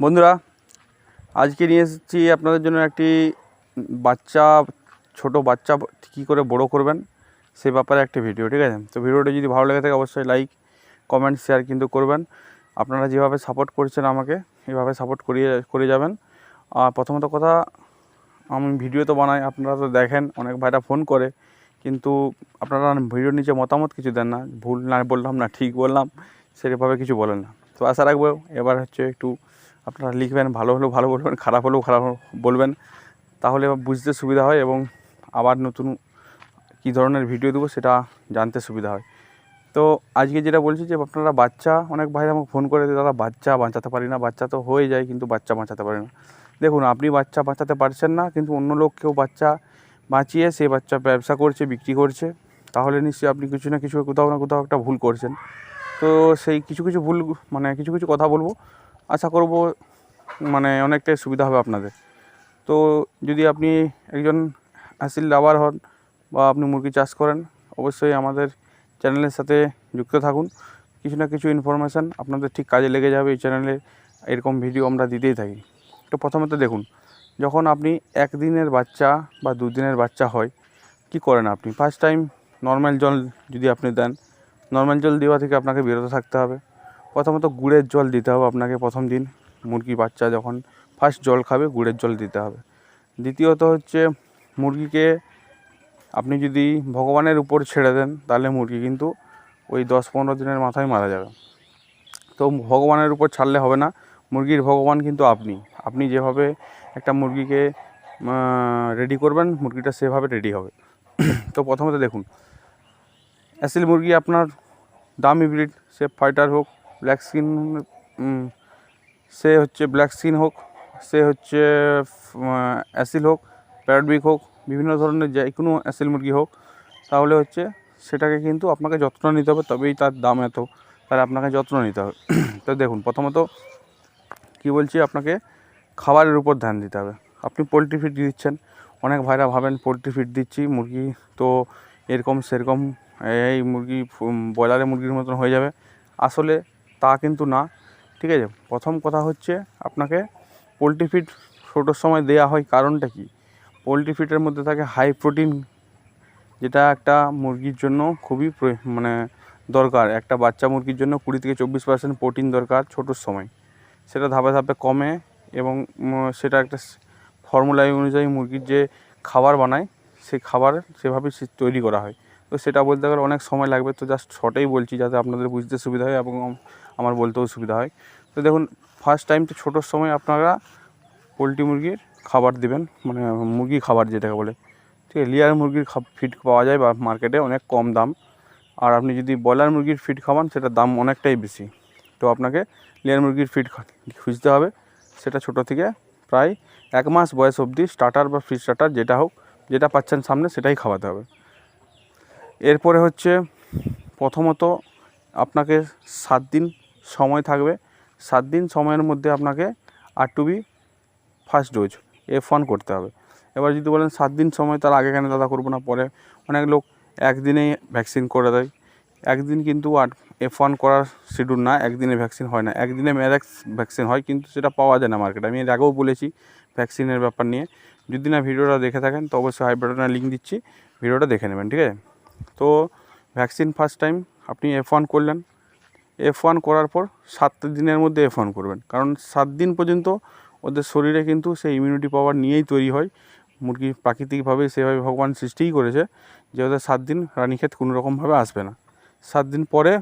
বন্ধুরা, আজকে নিয়ে এসেছি আপনাদের জন্য একটি ছোট বাচ্চা কী করে বড় করবেন সে ব্যাপারে একটি ভিডিও। ঠিক আছে, তো ভিডিওটি যদি ভালো লেগে থাকে অবশ্যই লাইক, কমেন্ট, শেয়ার কিন্তু করবেন। আপনারা যেভাবে সাপোর্ট করছেন আমাকে এইভাবে সাপোর্ট করে যাবেন। আর প্রথমত কথা, আমি ভিডিও তো বানাই, আপনারা তো দেখেন, অনেক ভাইরা ফোন করে, কিন্তু আপনারা ভিডিওর নিচে মতামত কিছু দেন না। ভুল না বললাম না ঠিক বললাম সেভাবে কিছু বলেন না। তো আশা রাখবো এবার একটু আপনারা লিখবেন, ভালো হলেও ভালো বলবেন, খারাপ হলেও খারাপ বলবেন, তাহলে বুঝতে সুবিধা হয় এবং আবার নতুন কী ধরনের ভিডিও দেবো সেটা জানতে সুবিধা হয়। তো আজকে যেটা বলছি যে আপনারা অনেক ভাইরা আমাকে ফোন করে দাদা বাচ্চা বাঁচাতে পারি না, বাচ্চা তো হয়ে যায় কিন্তু বাচ্চা বাঁচাতে পারি না। দেখুন, আপনি বাচ্চা বাঁচাতে পারছেন না, কিন্তু অন্য লোক কেউ বাচ্চা বাঁচিয়ে সে বাচ্চা ব্যবসা করছে, বিক্রি করছে, তাহলে নিশ্চয়ই আপনি কিছু না কিছু কোথাও না কোথাও একটা ভুল করছেন। তো সেই কিছু ভুল কিছু কথা বলবো, আশা করব অনেকটাই সুবিধা হবে আপনাদের। তো যদি আপনি একজন হাসিল লাভার হন বা আপনি মুরগি চাষ করেন, অবশ্যই আমাদের চ্যানেলের সাথে যুক্ত থাকুন। কিছু না কিছু ইনফরমেশান আপনাদের ঠিক কাজে লেগে যাবে। এই চ্যানেলে এরকম ভিডিও আমরা দিতেই থাকি। তো প্রথমত দেখুন, যখন আপনি একদিনের বাচ্চা বা দুদিনের বাচ্চা হয়, কি করেন আপনি? ফার্স্ট টাইম নর্মাল জল যদি আপনি দেন, নর্মাল জল দেওয়া থেকে আপনাকে বিরত থাকতে হবে। প্রথমত গুড়ের জল দিতে হবে আপনাকে প্রথম দিন। মুরগি বাচ্চা যখন ফার্স্ট জল খাবে গুড়ের জল দিতে হবে। দ্বিতীয়ত হচ্ছে, মুরগিকে আপনি যদি ভগবানের উপর ছেড়ে দেন তাহলে মুরগি কিন্তু ওই 10-15 দিনের মাথায় মারা যাবে। তো ভগবানের উপর ছাড়লে হবে না, মুরগির ভগবান কিন্তু আপনি যেভাবে একটা মুরগিকে রেডি করবেন মুরগিটা সেভাবে রেডি হবে। তো প্রথমত দেখুন, অ্যাসিল মুরগি আপনার দামি ব্রিড, সে ফাইটার হোক, ব্ল্যাক স্কিন সে হচ্ছে ব্ল্যাক স্কিন হোক, সে হচ্ছে অ্যাসিল হোক, প্যারাডবিক হোক, বিভিন্ন ধরনের যে কোনো অ্যাসিল মুরগি হোক, তাহলে হচ্ছে সেটাকে কিন্তু আপনাকে যত্ন নিতে হবে, তবেই তার দাম এত, তাহলে আপনাকে যত্ন নিতে হবে। তো দেখুন, প্রথমত কী বলছি, আপনাকে খাবারের উপর ধ্যান দিতে হবে। আপনি পোলট্রি ফিড দিচ্ছেন, অনেক ভাইরা ভাবেন পোলট্রি ফিড দিচ্ছি মুরগি তো এরকম সেরকম এই মুরগি ব্রয়লারের মুরগির মতন হয়ে যাবে, আসলে তা কিন্তু না। ঠিক আছে, প্রথম কথা হচ্ছে আপনাকে পোলট্রি ফিড ছোটোর সময় দেওয়া হয়, কারণটা কি? পোলট্রি ফিডের মধ্যে থাকে হাই প্রোটিন, যেটা একটা মুরগির জন্য খুবই দরকার। একটা বাচ্চা মুরগির জন্য 20-24% প্রোটিন দরকার ছোটোর সময়। সেটা ধাপে ধাপে কমে এবং সেটা একটা ফর্মুলা অনুযায়ী মুরগির যে খাবার বানায় সেই খাবার সেভাবে তৈরি করা হয়। তো সেটা বলতে গেলে অনেক সময় লাগবে, তো জাস্ট শর্টেই বলছি যাতে আপনাদের বুঝতে সুবিধা হয় এবং আমার বলতেও সুবিধা হয়। তো দেখুন, ফার্স্ট টাইম তো ছোটোর সময় আপনারা পোলট্রি মুরগির খাবার দেবেন, মুরগি খাবার যেটাকে বলে, ঠিক আছে। লেয়ার মুরগির ফিড পাওয়া যায় বা মার্কেটে অনেক কম দাম, আর আপনি যদি ব্রয়লার মুরগির ফিড খাওয়ান সেটার দাম অনেকটাই বেশি। তো আপনাকে লেয়ার মুরগির ফিড খুঁজতে হবে, সেটা ছোটো থেকে প্রায় 1 মাস বয়স অবধি স্টার্টার বা ফিড স্টার্টার যেটা হোক, যেটা পাচ্ছেন সামনে সেটাই খাওয়াতে হবে। এরপরে হচ্ছে, প্রথমত আপনাকে 7 দিন সময় থাকবে। 7 দিন সময়ের মধ্যে আপনাকে R2B ফার্স্ট ডোজ F1 করতে হবে। এবার যদি বলেন 7 দিন সময়, তার আগে কেন দাদা করবো না পরে? অনেক লোক একদিনেই ভ্যাকসিন করে দেয়। একদিন কিন্তু F1 করার শিডিউল না, একদিনে ভ্যাকসিন হয় না। একদিনে ম্যারেক্স ভ্যাকসিন হয়, কিন্তু সেটা পাওয়া যায় না মার্কেটে। আমি এর আগেও বলেছি ভ্যাকসিনের ব্যাপার নিয়ে, যদি না ভিডিওটা দেখে থাকেন তো অবশ্যই আই বাটনে লিঙ্ক দিচ্ছি, ভিডিওটা দেখে নেবেন। ঠিক আছে, তো ভ্যাকসিন ফার্স্ট টাইম আপনি F1 করলেন। F1 করার পর 7 দিনের মধ্যে F1 করবেন, কারণ 7 দিন পর্যন্ত ওদের শরীরে কিন্তু সেই ইমিউনিটি পাওয়ার নিয়েই তৈরি হয়। মুরগি প্রাকৃতিকভাবে সেভাবে ভগবান সৃষ্টিই করেছে যে ওদের 7 দিন রানীক্ষেত কোনো রকমভাবে আসবে না। 7 দিন পরে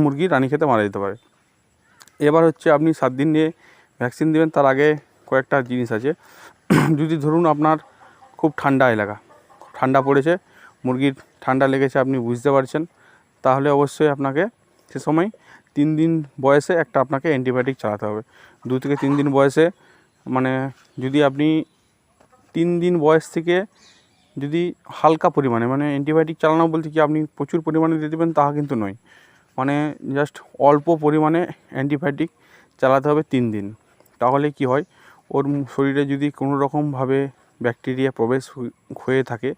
মুরগি রানীক্ষেতে মারা যেতে পারে। এবার হচ্ছে আপনি 7 দিন নিয়ে ভ্যাকসিন দেবেন, তার আগে কয়েকটা জিনিস আছে। যদি ধরুন আপনার খুব ঠান্ডা এলাকা, ঠান্ডা পড়েছে, মুরগির ঠান্ডা লেগেছে, আপনি বুঝতে পারছেন, তাহলে অবশ্যই আপনাকে সে সময় 3 দিন বয়সে একটা আপনাকে অ্যান্টিবায়োটিক চালাতে হবে। 2 থেকে 3 দিন বয়সে, যদি আপনি 3 দিন বয়স থেকে যদি হালকা পরিমাণে অ্যান্টিবায়োটিক চালানো বলতে কি আপনি প্রচুর পরিমাণে দিয়ে দেবেন তা কিন্তু নয়, জাস্ট অল্প পরিমাণে অ্যান্টিবায়োটিক চালাতে হবে 3 দিন। তাহলে কি হয়, ওর শরীরে যদি কোনো রকমভাবে ব্যাকটেরিয়া প্রবেশ হয়ে থাকে,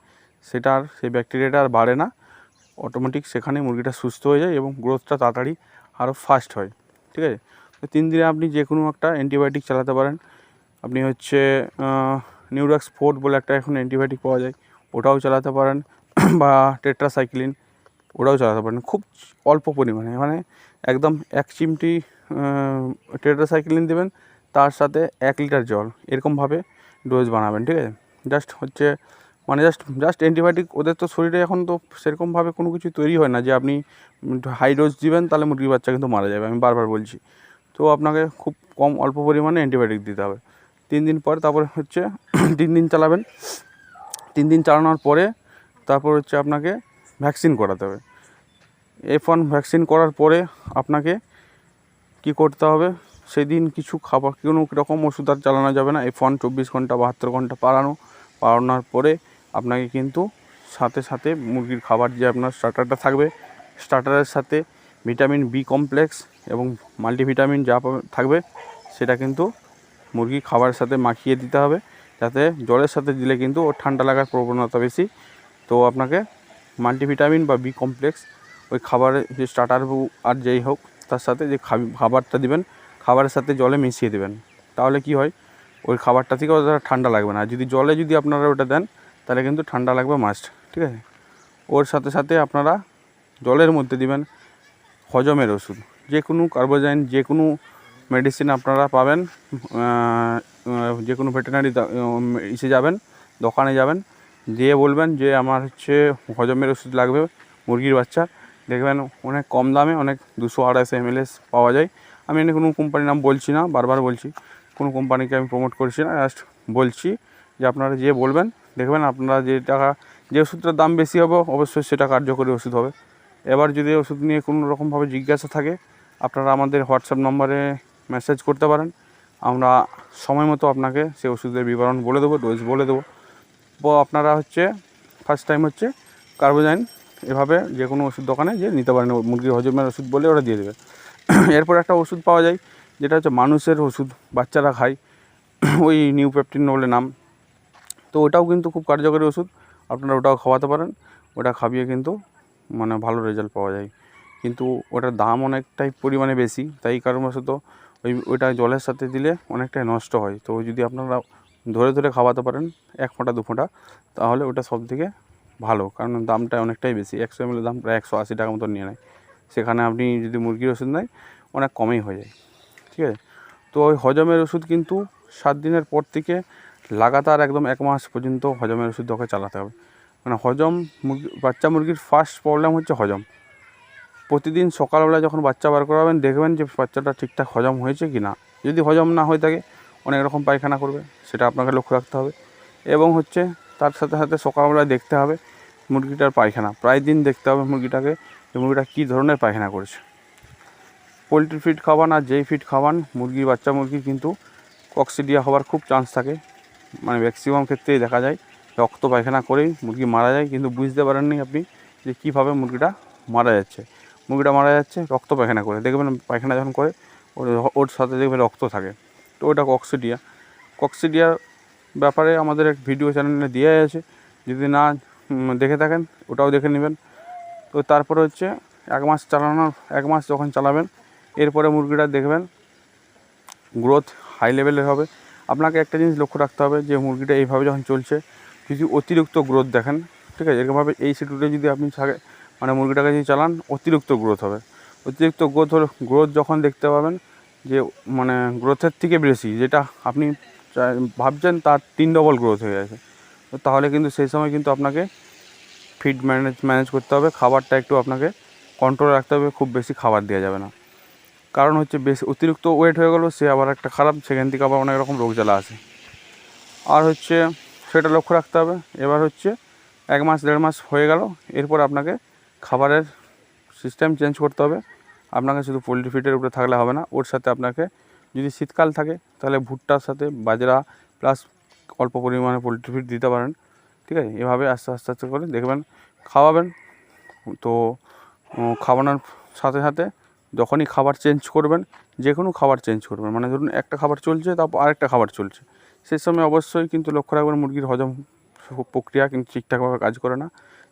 সেই ব্যাকটেরিয়াটা আর বাড়ে না, অটোমেটিক সেখানে মুরগিটা সুস্থ হয়ে যায় এবং গ্রোথটা তাড়াতাড়ি আরও ফাস্ট হয়। ঠিক আছে, তো 3 দিনে আপনি যে কোনো একটা অ্যান্টিবায়োটিক চালাতে পারেন। আপনি হচ্ছে নিউরাক্স 4 বলে একটা এখন অ্যান্টিবায়োটিক পাওয়া যায়, ওটাও চালাতে পারেন বা টেট্রাসাইক্লিন ওটাও চালাতে পারেন খুব অল্প পরিমাণে, মানে একদম 1 চিমটি টেট্রাসাইক্লিন দেবেন, তার সাথে 1 লিটার জল, এরকমভাবে ডোজ বানাবেন, ঠিক আছে। জাস্ট হচ্ছে মানে জাস্ট অ্যান্টিবায়োটিক, ওদের তো শরীরে এখন তো সেরকমভাবে কোনো কিছু তৈরি হয় না যে আপনি হাই ডোজ দিবেন তাহলে মুরগির বাচ্চা কিন্তু মারা যাবে, আমি বারবার বলছি। তো আপনাকে খুব কম অল্প পরিমাণে অ্যান্টিবায়োটিক দিতে হবে 3 দিন পর। তারপরে হচ্ছে 3 দিন চালাবেন। 3 দিন চালানোর পরে তারপর হচ্ছে আপনাকে ভ্যাকসিন করাতে হবে। F1 ভ্যাকসিন করার পরে আপনাকে কি করতে হবে, সেদিন কিছু খাবার কোনো রকম ওষুধ আর চালানো যাবে না। F1 24 ঘন্টা 72 ঘন্টা পালানোর পরে আপনাকে কিন্তু সাথে সাথে মুরগির খাবার যে আপনার স্টার্টারটা থাকবে, স্টার্টারের সাথে ভিটামিন বি কমপ্লেক্স এবং মাল্টিভিটামিন যা থাকবে সেটা কিন্তু মুরগি খাবারের সাথে মাখিয়ে দিতে হবে, যাতে জলের সাথে দিলে কিন্তু ওর ঠান্ডা লাগার প্রবণতা বেশি। তো আপনাকে মাল্টিভিটামিন বা বি কমপ্লেক্স ওই খাবারের যে স্টার্টার আর যেই হোক তার সাথে যে খাবারটা দিবেন, খাবারের সাথে জলে মিশিয়ে দেবেন। তাহলে কি হয়, ওই খাবারটা থেকে ওটা ঠান্ডা লাগবে না। যদি জলে যদি আপনারা ওটা দেন তাহলে কিন্তু ঠান্ডা লাগবে মাস্ট, ঠিক আছে। ওর সাথে সাথে আপনারা জলের মধ্যে দিবেন হজমের ওষুধ, যে কোনো কার্বোজাইন, যে কোনো মেডিসিন আপনারা পাবেন, যে কোনো ভেটেরিনারি ইসে যাবেন, দোকানে যাবেন, দিয়ে বলবেন যে আমার হচ্ছে হজমের ওষুধ লাগবে মুরগির বাচ্চার। দেখবেন অনেক কম দামে অনেক 200-250 ml পাওয়া যায়। আমি এখানে কোনো কোম্পানির নাম বলছি না, বারবার বলছি, কোনো কোম্পানিকে আমি প্রমোট করছি না, জাস্ট বলছি যে আপনারা যে বলবেন, দেখবেন আপনারা যে ওষুধটার দাম বেশি হবে অবশ্যই সেটা কার্যকরী ওষুধ হবে। এবার যদি ওষুধ নিয়ে কোনো রকমভাবে জিজ্ঞাসা থাকে আপনারা আমাদের হোয়াটসঅ্যাপ নম্বরে মেসেজ করতে পারেন, আমরা সময় মতো আপনাকে সেই ওষুধের বিবরণ বলে দেবো, ডোজ বলে দেবো। তো আপনারা হচ্ছে ফার্স্ট টাইম হচ্ছে কার্বোজাইন এভাবে যে কোনো ওষুধ দোকানে যে নিতে পারেন, মুরগির হজমের ওষুধ বলে ওরা দিয়ে দেবে। এরপর একটা ওষুধ পাওয়া যায় যেটা হচ্ছে মানুষের ওষুধ, বাচ্চারা খায়, ওই নিউপেপটিন বলে নাম। তো ওটাও কিন্তু খুব কার্যকরী ওষুধ, আপনারা ওটাও খাওয়াতে পারেন। ওটা খাবিয়ে কিন্তু মানে ভালো রেজাল্ট পাওয়া যায়, কিন্তু ওটার দাম অনেকটাই পরিমাণে বেশি, তাই কারণবশত ওইটা জলের সাথে দিলে অনেকটাই নষ্ট হয়। তো যদি আপনারা ধরে ধরে খাওয়াতে পারেন 1 ফোঁটা 2 ফোঁটা, তাহলে ওটা সবথেকে ভালো, কারণ দামটা অনেকটাই বেশি। 100 ml দাম প্রায় 180 টাকা মতো নিয়ে নেয়, সেখানে আপনি যদি মুরগির ওষুধ নেয় অনেক কমেই হয়ে যায়, ঠিক আছে। তো ওই হজমের ওষুধ কিন্তু 7 দিনের পর থেকে লাগাতার একদম 1 মাস পর্যন্ত হজমের ওষুধ ওকে চালাতে হবে। মানে হজম, বাচ্চা মুরগির ফার্স্ট প্রবলেম হচ্ছে হজম। প্রতিদিন সকালবেলা যখন বাচ্চা বার করাবেন দেখবেন যে বাচ্চাটা ঠিকঠাক হজম হয়েছে কি না। যদি হজম না হয়ে থাকে অনেক রকম পায়খানা করবে, সেটা আপনাকে লক্ষ্য রাখতে হবে। এবং হচ্ছে তার সাথে সাথে সকালবেলায় দেখতে হবে মুরগিটার পায়খানা, প্রায় দিন দেখতে হবে মুরগিটাকে যে মুরগিটা কী ধরনের পায়খানা করেছে। পোলট্রি ফিড খাওয়ান আর যেই ফিড খাওয়ান, মুরগির বাচ্চা মুরগির কিন্তু কক্সিডিয়া হওয়ার খুব চান্স থাকে, মানে ম্যাক্সিমাম ক্ষেত্রেই দেখা যায় রক্ত পায়খানা করেই মুরগি মারা যায়, কিন্তু বুঝতে পারেননি আপনি যে কীভাবে মুরগিটা মারা যাচ্ছে। মুরগিটা মারা যাচ্ছে রক্ত পায়খানা করে, দেখবেন পায়খানা যখন করে ওর সাথে দেখবেন রক্ত থাকে, তো ওটা কক্সিডিয়ার ব্যাপারে আমাদের এক ভিডিও চ্যানেলে দেওয়া আছে, যদি না দেখে থাকেন ওটাও দেখে নেবেন। তো তারপরে হচ্ছে 1 মাস যখন চালাবেন, এরপরে মুরগিটা দেখবেন গ্রোথ হাই লেভেলের হবে। আপনাকে একটা জিনিস লক্ষ্য রাখতে হবে যে মুরগিটা এইভাবে যখন চলছে, যদি অতিরিক্ত গ্রোথ দেখেন, ঠিক আছে, এরকমভাবে এই শিডিউলে যদি আপনি মানে মুরগিটাকে যদি চালান অতিরিক্ত গ্রোথ হবে। অতিরিক্ত গ্রোথ যখন দেখতে পাবেন যে মানে গ্রোথের থেকে বেশি, যেটা আপনি ভাবছেন তার 3 ডবল গ্রোথ হয়ে গেছে, তো তাহলে কিন্তু সেই সময় কিন্তু আপনাকে ফিড ম্যানেজ করতে হবে, খাবারটা একটু আপনাকে কন্ট্রোল রাখতে হবে, খুব বেশি খাবার দেওয়া যাবে না। কারণ হচ্ছে বেশি অতিরিক্ত ওয়েট হয়ে গেলো সে আবার একটা খারাপ, সেখান থেকে আবার অনেক রকম রোগ জ্বালা আসে, আর হচ্ছে সেটা লক্ষ্য রাখতে হবে। এবার হচ্ছে 1 মাস 1.5 মাস হয়ে গেল, এরপর আপনাকে খাবারের সিস্টেম চেঞ্জ করতে হবে। আপনাকে শুধু পোলট্রি ফিডের উপরে থাকলে হবে না, ওর সাথে আপনাকে যদি শীতকাল থাকে তাহলে ভুট্টার সাথে বাজরা প্লাস অল্প পরিমাণে পোলট্রি ফিড দিতে পারেন, ঠিক আছে। এভাবে আস্তে আস্তে আস্তে করে দেখবেন খাওয়াবেন। তো খাওয়ানোর সাথে সাথে যখনই খাবার চেঞ্জ করবেন, যে কোনো খাবার চেঞ্জ করবেন, মানে ধরুন একটা খাবার চলছে তারপর আরেকটা খাবার চলছে, সেই সময় অবশ্যই কিন্তু লক্ষ্য রাখবেন মুরগির হজম প্রক্রিয়া কিন্তু ঠিকঠাকভাবে কাজ করে না,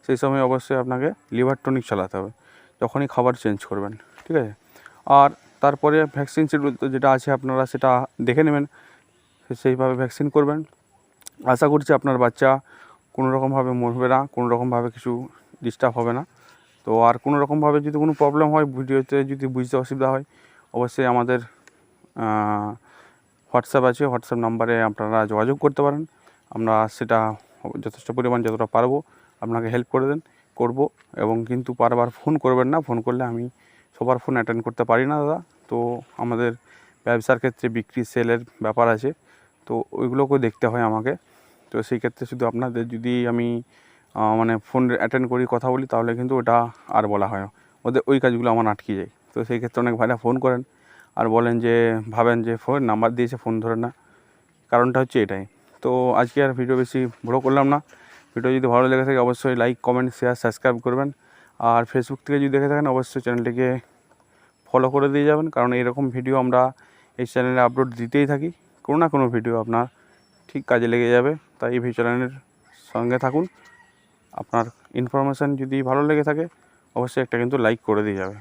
সেই সময় অবশ্যই আপনাকে লিভার টনিক চালাতে হবে যখনই খাবার চেঞ্জ করবেন, ঠিক আছে। আর তারপরে ভ্যাকসিন শিডিউল যেটা আছে আপনারা সেটা দেখে নেবেন, সেইভাবে ভ্যাকসিন করবেন। আশা করছি আপনার বাচ্চা কোনো রকমভাবে মরবে না, কোনো রকমভাবে কিছু ডিস্টার্ব হবে না। তো আর কোনো রকমভাবে যদি কোনো প্রবলেম হয়, ভিডিওতে যদি বুঝতে অসুবিধা হয়, অবশ্যই আমাদের হোয়াটসঅ্যাপ আছে, হোয়াটসঅ্যাপ নাম্বারে আপনারা যোগাযোগ করতে পারেন। আমরা সেটা যথেষ্ট পরিমাণ যতটা পারবো আপনাকে হেল্প করব। এবং কিন্তু বারবার ফোন করবেন না, ফোন করলে আমি সবার ফোন অ্যাটেন্ড করতে পারি না দাদা। তো আমাদের ব্যবসার ক্ষেত্রে বিক্রি সেলের ব্যাপার আছে, তো ওইগুলোকেও দেখতে হয় আমাকে। তো সেই ক্ষেত্রে শুধু আপনাদের যদি আমি মানে ফোন অ্যাটেন্ড করি, কথা বলি, তাহলে কিন্তু ওটা আর বলা হয় ওই কাজগুলো আমার আটকে যায়। তো সেই ক্ষেত্রে অনেক ভাইরা ফোন করেন আর বলেন যে ভাবেন যে ফোন নাম্বার দিয়েছে, ফোন ধরে না, কারণটা হচ্ছে এটাই। তো আজকে আর ভিডিও বেশি বড় করলাম না। ভিডিও যদি ভালো লেগে থাকে অবশ্যই লাইক, কমেন্ট, শেয়ার, সাবস্ক্রাইব করবেন। আর ফেসবুক থেকে যদি দেখে থাকেন অবশ্যই চ্যানেলটিকে ফলো করে দিয়ে যাবেন, কারণ এরকম ভিডিও আমরা এই চ্যানেলে আপলোড দিতেই থাকি। কোনো না কোনো ভিডিও আপনার ঠিক কাজে লেগে যাবে, তাই এই চ্যানেলের সঙ্গে থাকুন। আপনার ইনফরমেশান যদি ভালো লেগে থাকে অবশ্যই একটা কিন্তু লাইক করে দিয়ে যাবে।